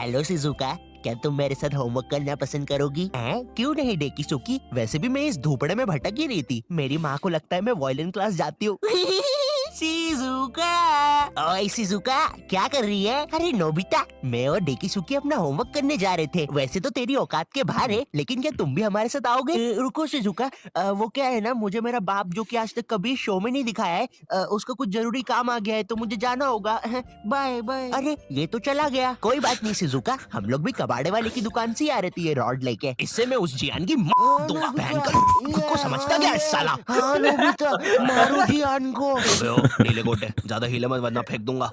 Hello Shizuka, क्या तुम मेरे साथ होमवर्क करना पसंद करोगी? क्यों नहीं डेकिसुकी, वैसे भी मैं इस धूपड़े में भटक ही रही थी। मेरी माँ को लगता है मैं वायलिन क्लास जाती हूँ। शिजुका, ओए शिजुका, क्या कर रही है? अरे नोबिता, मैं और डेकिसुकी अपना होमवर्क करने जा रहे थे। वैसे तो तेरी औकात के बाहर है, लेकिन क्या तुम भी हमारे साथ आओगे? रुको शिजुका, वो क्या है ना, मुझे मेरा बाप जो कि आज तक कभी शो में नहीं दिखाया है, उसका कुछ जरूरी काम आ गया है तो मुझे जाना होगा। Bye bye. अरे ये तो चला गया। कोई बात नहीं शिजुका, हम लोग भी कबाड़े वाले की दुकान से ही आ रहे थे ये रॉड लेके। इससे मैं उस जियान की दूंगा भयंकर। खुद को समझता क्या है साला? हाँ नोबिता, मारो जियान को। नीले गोटे, ज्यादा हिले मत वरना फेंक दूंगा।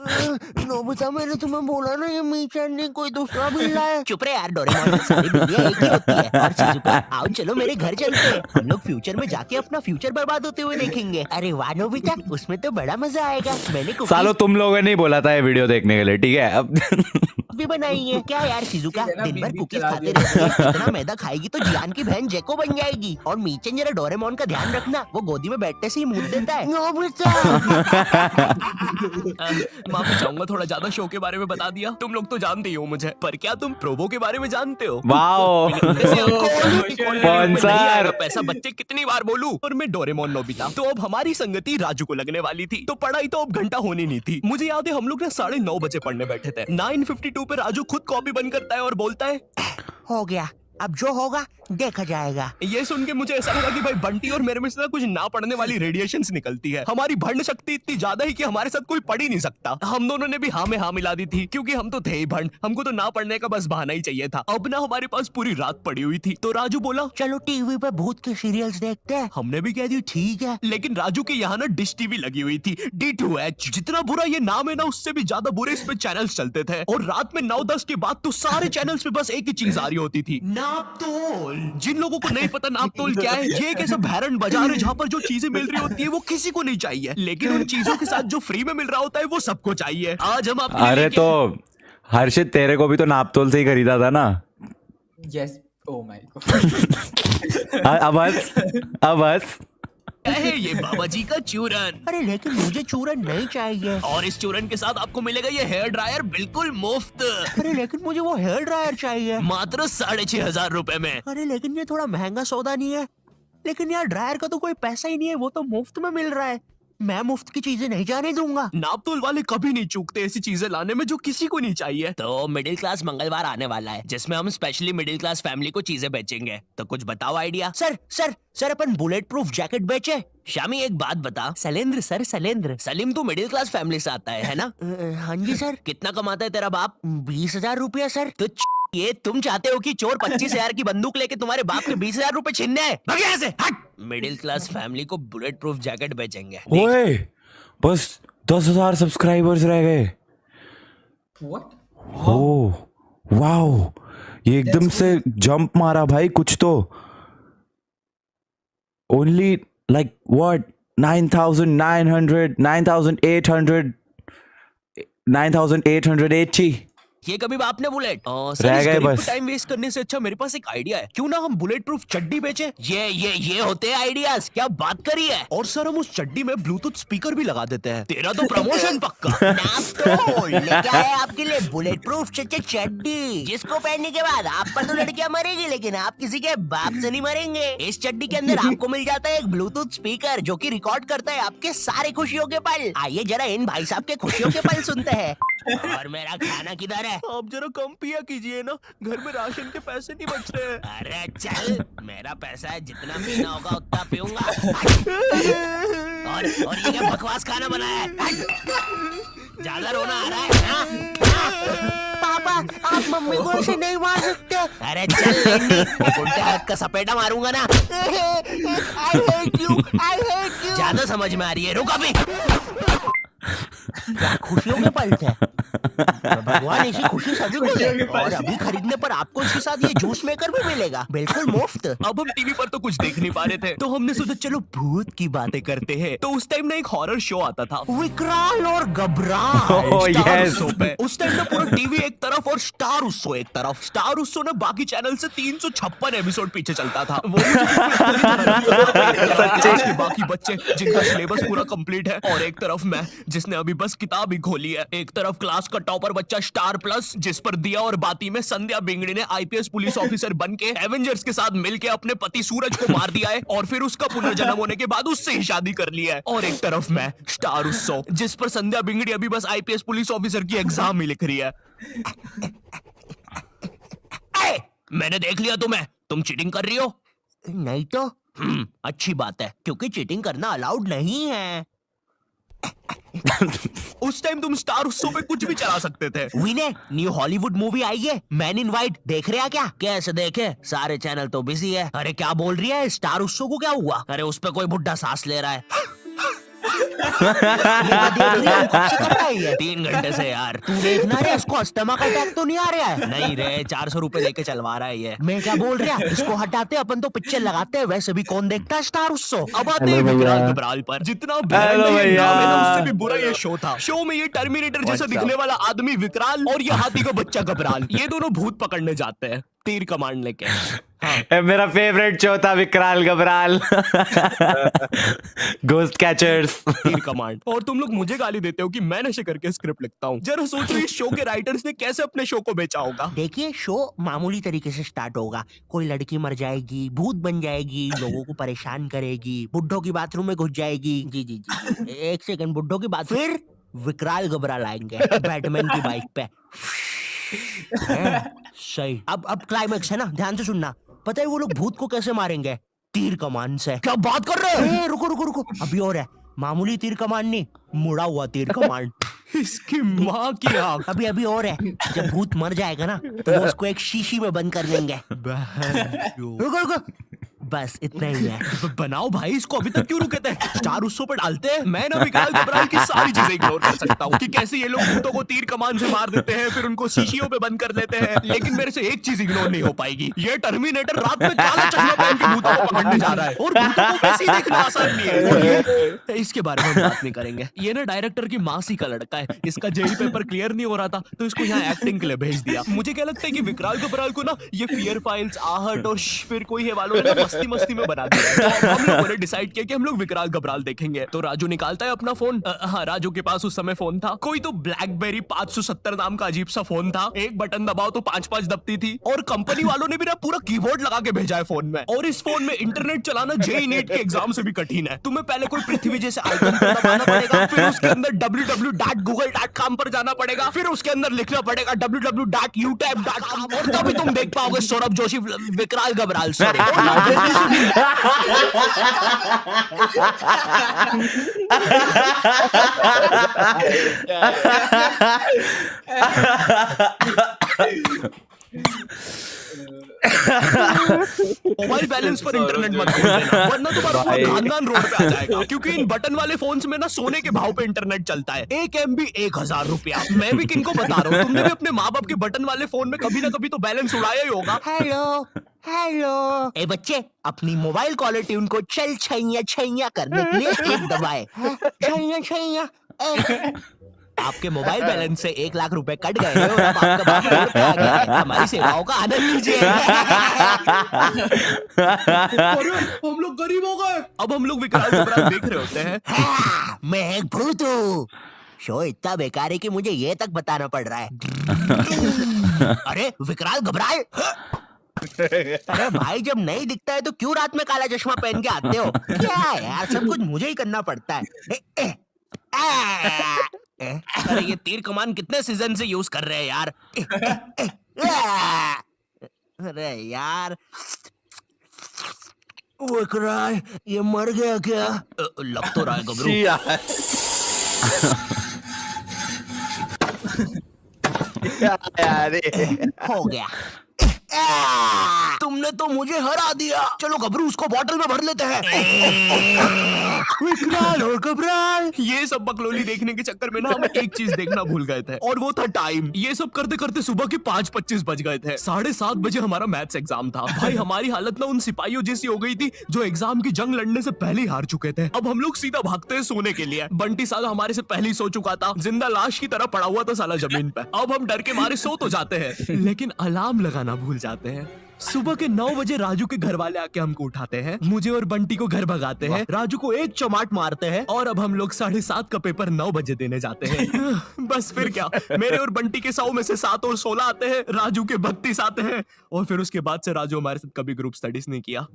नोबिता, मैंने तुम्हें बोला ना ये मीचन नहीं कोई दूसरा बिल्ला है। चुप रहे यार डोरेमोन, सारी बिल्लियां एक ही होती है। और शिजुका, आओ चलो मेरे घर चलते हैं। हम लोग फ्यूचर में जाके अपना फ्यूचर बर्बाद होते हुए देखेंगे। अरे वाह नोबिता, उसमें तो बड़ा मजा आएगा। मैंने सालो तुम लोगों ने ही बोला था ये वीडियो देखने के लिए, ठीक है? अब भी बनाई है। क्या यार शिजुका, दिन भर कुकीज खाते रहती है, इतना मैदा खाएगी तो जियान की बहन जेको बन जाएगी। और मीचन जरा डोरेमोन का ध्यान रखना, वो गोदी में बैठने से ही मुंह देता है। माफी चाहूंगा, थोड़ा ज्यादा शो के बारे में बता दिया। तुम लोग तो जानते ही हो मुझे, पर क्या तुम प्रोबो के बारे में जानते हो? Wow sponsor. पैसा बच्चे कितनी बार बोलूं? और मैं डोरेमोन नोबिता, तो अब हमारी संगति राजू को लगने वाली थी, तो पढ़ाई तो अब घंटा होनी नहीं थी। मुझे याद है हम लोग ना 9:30 बजे पढ़ने बैठे थे। 9:52 पे राजू खुद कॉपी बंद करता है और बोलता है, हो गया, अब जो होगा देखा जाएगा। ये सुन के मुझे ऐसा लगा कि भाई बंटी और मेरे में से कुछ ना पढ़ने वाली रेडिएशंस निकलती है। हमारी भंड शक्ति इतनी ज्यादा है कि हमारे साथ कोई पढ़ ही नहीं सकता। हम दोनों ने भी हाँ में हाँ मिला दी थी, क्योंकि हम तो थे ही भंड, हमको तो ना पढ़ने का बस बहाना ही चाहिए था। अब ना हमारे पास पूरी रात पड़ी हुई थी, तो राजू बोला चलो टीवी पे भूत के सीरियल्स देखते हैं। हमने भी कह दी ठीक है, लेकिन राजू के यहाँ ना डिश टीवी लगी हुई थी, D2H। जितना बुरा ये नाम है ना, उससे भी ज्यादा बुरे इस पे चैनल्स चलते थे। और रात में 9-10 के बाद तो सारे चैनल्स पे बस एक ही चीज आ रही होती थी, नापतोल। जिन लोगों को नहीं पता नापतोल क्या है, ये एक ऐसा भैरन बाजार है जहाँ पर जो चीजें मिल रही होती है वो किसी को नहीं चाहिए, लेकिन उन चीजों के साथ जो फ्री में मिल रहा होता है वो सबको चाहिए। आज हम आपके अरे तो हर्षित, तेरे को भी तो नापतोल से ही खरीदा था ना? Yes, oh my God. अब हंस। है ये बाबा जी का चूरन। अरे लेकिन मुझे चूरन नहीं चाहिए, और इस चूरन के साथ आपको मिलेगा ये हेयर ड्रायर बिल्कुल मुफ्त। अरे लेकिन मुझे वो हेयर ड्रायर चाहिए, मात्र 6,500 रुपए में। अरे लेकिन ये थोड़ा महंगा सौदा नहीं है? लेकिन यार ड्रायर का तो कोई पैसा ही नहीं है, वो तो मुफ्त में मिल रहा है। मैं मुफ्त की चीजें नहीं जाने दूंगा। नापतोल वाले कभी नहीं चूकते ऐसी चीजें लाने में जो किसी को नहीं चाहिए। तो मिडिल क्लास मंगलवार आने वाला है, जिसमें हम स्पेशली मिडिल क्लास फैमिली को चीजें बेचेंगे। तो कुछ बताओ आइडिया। सर अपन बुलेट प्रूफ जैकेट बेचे। शामी एक बात बता। शैलेंद्र सर, शैलेंद्र। सलीम तू मिडिल क्लास फैमिली से आता है ना? हाँ जी सर। कितना कमाता है तेरा बाप? 20,000 रुपया सर। तो ये तुम चाहते हो कि चोर 25,000 की बंदूक लेके तुम्हारे बाप के 20,000 रुपए छीनने हैं? भाग यहाँ से, हट। मिडिल क्लास फैमिली को बुलेट प्रूफ जैकेट बेचेंगे। ओए, बस 10,000 सब्सक्राइबर्स रह गए। व्हाट? ओह वाओ, ये एकदम से जंप मारा भाई कुछ तो। Only like what 9,900 9,800 9,880। ये कभी बाप ने बुलेट रह गए बस। टाइम वेस्ट करने से अच्छा मेरे पास एक आइडिया है। क्यों ना हम बुलेट प्रूफ चड्डी बेचे? ये होते हैं आइडियाज। क्या बात करी है? और सर हम उस चड्डी में ब्लूटूथ स्पीकर भी लगा देते हैं। तेरा तो प्रमोशन पक्का। नापतोल लेके आए आपके लिए बुलेट प्रूफ चड्डी, जिसको पहनने के बाद आप पर तो लड़कियां मरेगी, लेकिन आप किसी के बाप से नहीं मरेंगे। इस चड्डी के अंदर आपको मिल जाता है एक ब्लूटूथ स्पीकर, जो कि रिकॉर्ड करता है आपके सारे खुशियों के पल। आइए जरा इन भाई साहब के खुशियों के पल सुनते हैं। और मेरा खाना किधर है? आप जरा कम पिया कीजिए ना, घर में राशन के पैसे नहीं बच रहे। अरे चल, मेरा पैसा है, जितना पीना होगा उतना पीऊंगा। और ये क्या बकवास खाना बनाया है? ज्यादा रोना आ रहा है ना? पापा, आप मम्मी को ऐसे नहीं मार सकते। अरे चल उल्टे हाथ का सपेटा मारूंगा ना। I hate you, I hate you। ज्यादा समझ में आ रही है, रुक अभी। क्या खुशियों के पल थे। भगवान ऐसी खुशी सभी को दे। और अभी खरीदने पर आपको इसके साथ ये जूस मेकर भी मिलेगा, बिल्कुल मुफ्त। अब हम टीवी पर तो कुछ देख नहीं पा रहे थे, तो हमने सोचा चलो भूत की बातें करते हैं। तो उस टाइम ना एक हॉरर शो आता था, विकराल और घबराहट। उस टाइम ना पूरा टीवी एक तरफ और स्टार उत्सव एक तरफ। स्टार उत्सव ना बाकी चैनल से 356 एपिसोड पीछे चलता था। वो बाकी बच्चे जिनका सिलेबस पूरा कंप्लीट है, और एक तरफ मैं जिसने अभी बस किताब ही खोली है। एक तरफ क्लास का टॉपर बच्चा स्टार प्लस, जिस पर दिया और बाती में संध्या बिंगड़ी ने आईपीएस पुलिस ऑफिसर बन के एवेंजर्स के साथ मिलके अपने पति सूरज को मार दिया है और फिर उसका पुनर्जन्म होने के बाद उससे ही शादी कर लिया है। और एक तरफ मैं स्टार उत्सव, जिस पर संध्या बिंगड़ी अभी बस आईपीएस पुलिस ऑफिसर की एग्जाम ही लिख रही है। मैंने देख लिया तुम्हें, तुम चीटिंग कर रही हो। नहीं तो अच्छी बात है, क्योंकि चीटिंग करना अलाउड नहीं है। उस टाइम तुम स्टार उत्सव पे कुछ भी चला सकते थे। विनय, न्यू हॉलीवुड मूवी आई है मैन इन व्हाइट, देख रहे हैं क्या? कैसे देखे, सारे चैनल तो बिजी है। अरे क्या बोल रही है, स्टार उत्सव को क्या हुआ? अरे उस पे कोई बुड्ढा सांस ले रहा है। 3 घंटे से यार तू देखना रे, इसको अस्थमा का अटैक तो नहीं आ रहा है? नहीं रे, 400 रुपए लेके चलवा रहा है ये। मैं क्या बोल रहा है, इसको हटाते अपन तो पिक्चर लगाते हैं, वैसे भी कौन देखता है स्टार उत्सव। अब आते हैं विकराल घबराल पर। जितना उससे भी बुरा ये शो था। शो में ये टर्मिनेटर जैसा दिखने वाला आदमी विकराल और ये हाथी का बच्चा घबराल, ये दोनों भूत पकड़ने जाते हैं तीर कमांड लेके। हाँ। मेरा फेवरेट शो था विकराल घबराल। Ghost catchers. तीर कमांड। और तुम लोग मुझे गाली देते हो कि मैं नशे करके स्क्रिप्ट लिखता हूँ। जरा सोचो इस शो के राइटर्स ने कैसे अपने शो को बेचा होगा। देखिए, शो मामूली तरीके से स्टार्ट होगा। कोई लड़की मर जाएगी, भूत बन जाएगी, लोगों को परेशान करेगी, बुड्ढों की बाथरूम में घुस जाएगी। जी जी जी, एक सेकंड, बुड्ढों की बात। फिर विकराल घबराल आएंगे बैटमैन की बाइक पे। सही। अब क्लाइमेक्स है ना, ध्यान से सुनना। पता है वो लोग भूत को कैसे मारेंगे? तीर कमान से। क्या बात कर रहे हैं? रुको रुको रुको, अभी और है। मामूली तीर कमान नहीं, मुड़ा हुआ तीर कमान। इसकी माँ की आँख। अभी और है। जब भूत मर जाएगा ना तो वो उसको एक शीशी में बंद कर देंगे। रुको रुको, बस इतना ही है। बनाओ भाई, इसको अभी तक क्यों रुके थे? स्टार उत्सव पर डालते हैं। मैं ना विकराल घबराल की सारी चीजें इग्नोर कर सकता हूँ कि कैसे ये लोग भूतों को तीर कमान से मार देते हैं, फिर उनको शीशियों पे बंद कर देते हैं। लेकिन मेरे से एक चीज इग्नोर नहीं हो पाएगी, ये टर्मिनेटर रात में काला चश्मा पहन के भूतों को पकड़ने जा रहा है और भूतों को वैसे ही देखना आसान नहीं है। और ये, इसके बारे में हम बात नहीं करेंगे। ये ना डायरेक्टर की मासी का लड़का है, इसका जेई पेपर क्लियर नहीं हो रहा था तो इसको यहाँ एक्टिंग के लिए भेज दिया। मुझे क्या लगता है कि विकराल घबराल को ना ये फियर फाइल्स, आहट और फिर कोई है वालों ने मस्ती मस्ती में बना दिया। तो हम लोगों ने डिसाइड किया कि हम लोग विकराल घबराल देखेंगे। तो राजू निकालता है अपना फोन। हाँ, राजू के पास उस समय फोन था, कोई तो ब्लैकबेरी 570 नाम का अजीब सा फोन था। एक बटन दबाओ तो 5-5 दबती थी। और कंपनी वालों ने भी ना पूरा कीबोर्ड लगा के भेजा है फोन में। और इस फोन में इंटरनेट चलाना जेईई नीट के एग्जाम से भी कठिन है। तुम्हें पहले कोई पृथ्वी जैसे आइकन पर दबाना पड़ेगा, फिर उसके अंदर www.google.com पर जाना पड़ेगा, फिर उसके अंदर लिखना पड़ेगा www.utap.com और तभी तुम देख पाओगे सौरभ जोशी विकराल घबराल। मोबाइल बैलेंस पर इंटरनेट मत खोल देना, वरना तुम्हारा पूरा खानदान रोड पे आ जाएगा। क्योंकि इन बटन वाले फोन्स में ना सोने के भाव पे इंटरनेट चलता है। 1 MB 1000 रुपया। मैं भी किनको बता रहा हूँ, तुमने भी अपने माँ बाप के बटन वाले फोन में कभी ना कभी तो बैलेंस उड़ाया ही होगा। हेलो ए बच्चे, अपनी मोबाइल कॉलर ट्यून को चल छैया छैया करने के लिए एक दबाए। छैया छैया। आपके मोबाइल बैलेंस से 1 लाख रुपए कट गए हैं और अब आपका बाप रोड पे आ गया है। हमारी सेवाओं का आनंद लीजिए। हम लोग गरीब हो गए। अब हम लोग विकराल घबराल देख रहे होते हैं। हाँ, मैं एक भूत हूँ। शो इतना बेकार है कि मुझे ये तक बताना पड़ रहा है। अरे विकराल घबराल। अरे भाई, जब नहीं दिखता है तो क्यों रात में काला चश्मा पहन के आते हो? क्या यार, सब कुछ मुझे ही करना पड़ता है। अरे ये तीर कमान कितने सीजन से यूज कर रहे हैं यार। अरे यार, विकराल ये मर गया क्या? लग तो रहा है गबरू। हो गया। तुमने तो मुझे हरा दिया। चलो गबरू, उसको बॉटल में भर लेते हैं। विकराल और घबराल, ये सब बकलोली देखने के चक्कर में ना हम एक चीज देखना भूल गए थे, और वो था टाइम। ये सब करते करते सुबह के 5:25 बज गए थे। 7:30 बजे हमारा मैथ्स एग्जाम था। भाई हमारी हालत ना उन सिपाहियों जैसी हो गई थी जो एग्जाम की जंग लड़ने से पहले ही हार चुके थे। अब हम लोग सीधा भागते हैं सोने के लिए। बंटी साला हमारे से पहले ही सो चुका था, जिंदा लाश की तरह पड़ा हुआ था साला जमीन पे। अब हम डर के मारे सो तो जाते हैं, लेकिन अलार्म लगाना भूल जाते जाते हैं। सुबह के 9 बजे राजू के घर वाले आके हमको उठाते हैं, मुझे और बंटी को घर भगाते हैं, राजू को एक चमाट मारते हैं और अब हम लोग 7:30 का पेपर 9 बजे देने जाते हैं। बस फिर क्या, मेरे और बंटी के 100 में से 7 और 16 आते हैं, राजू के 32 आते हैं और फिर उसके बाद से राजू हमारे साथ कभी ग्रुप स्टडीज नहीं किया।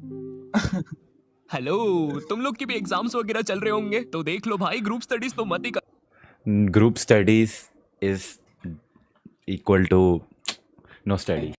हेलो, तुम लोग की भी एग्जाम्स वगैरह चल रहे होंगे तो देख लो भाई, ग्रुप स्टडीज तो मत ही कर। Group studies is equal to no study.